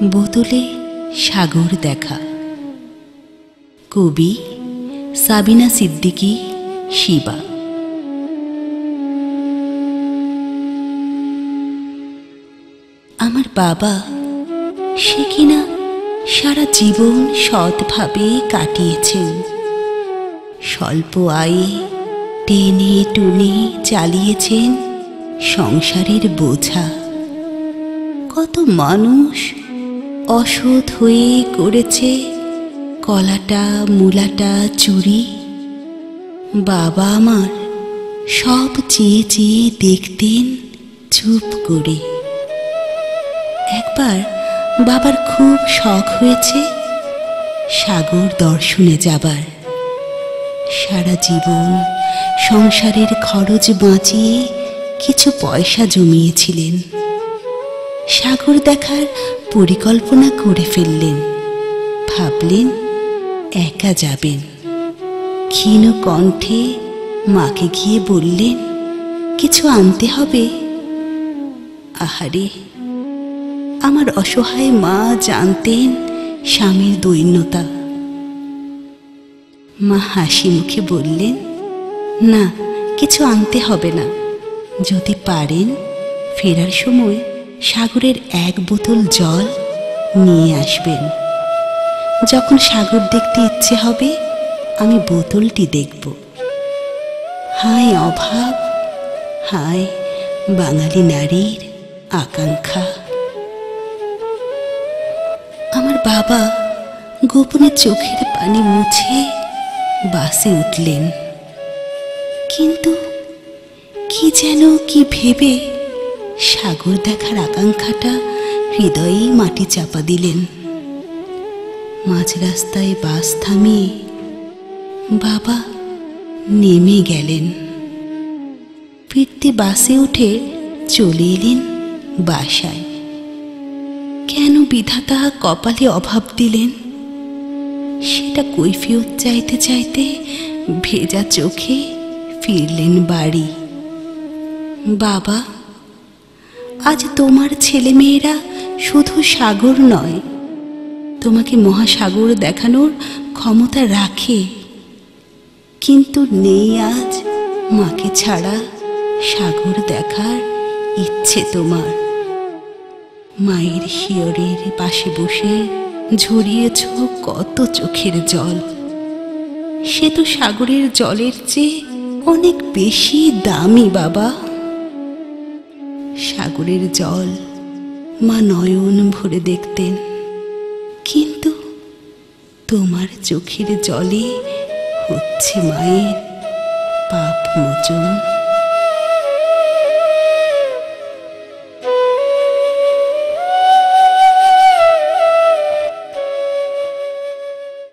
বোতলে সাগর দেখা। কবি সাবিনা সিদ্দিকী শিবা। আমার বাবা সে কিনা সারা জীবন সৎভাবে কাটিয়েছেন। স্বল্প আয়ে টেনে টুনে চালিয়েছেন সংসারের বোঝা। কত মানুষ অসৎ হয়ে করেছে কলাটা মূলাটা চুরি। বাবা আমার সব চেয়ে চেয়ে দেখতেন চুপ করে। একবার বাবার খুব শখ হয়েছে সাগর দর্শনে যাবার। সারা জীবন সংসারের খরচ বাঁচিয়ে কিছু পয়সা জমিয়েছিলেন। সাগর দেখার পরিকল্পনা করে ফেললেন। ভাবলেন একা যাবেন। ক্ষীণ কণ্ঠে মাকে গিয়ে বললেন, কিছু আনতে হবে। আহারে, আমার অসহায় মা জানতেন স্বামীর দৈন্যতা। মা হাসি মুখে বললেন, না, কিছু আনতে হবে না। যদি পারেন ফেরার সময় সাগরের এক বোতল জল নিয়ে আসবেন। যখন সাগর দেখতে ইচ্ছে হবে আমি বোতলটি দেখব। হায় অভাব, হায় বাঙালি নারীর আকাঙ্ক্ষা। আমার বাবা গোপনে চোখের পানি মুছে বাসে উঠলেন। কিন্তু কি যেন কি ভেবে সাগর দেখার আকাঙ্ক্ষাটা হৃদয়েই মাটি চাপা দিলেন। মাঝ রাস্তায় বাস থামিয়ে বাবা নেমে গেলেন। ফিরতে বাসে উঠে চলে এলেন বাসায়। কেন বিধাতা কপালে অভাব দিলেন সেটা কৈফিয়ত চাইতে চাইতে ভেজা চোখে ফিরলেন বাড়ি। বাবা, আজ তোমার ছেলেমেয়েরা শুধু সাগর নয়, তোমাকে মহাসাগর দেখানোর ক্ষমতা রাখে, কিন্তু নেই আজ মাকে ছাড়া সাগর দেখার ইচ্ছে তোমার। মায়ের শিয়রের পাশে বসে ঝরিয়েছ কত চোখের জল। সে তো সাগরের জলের চেয়ে অনেক বেশি দামি বাবা। সাগরের জল মা নয়ন ভরে দেখতেন, কিন্তু তোমার চোখের জলে হচ্ছে মায়ের পাপ মোচন।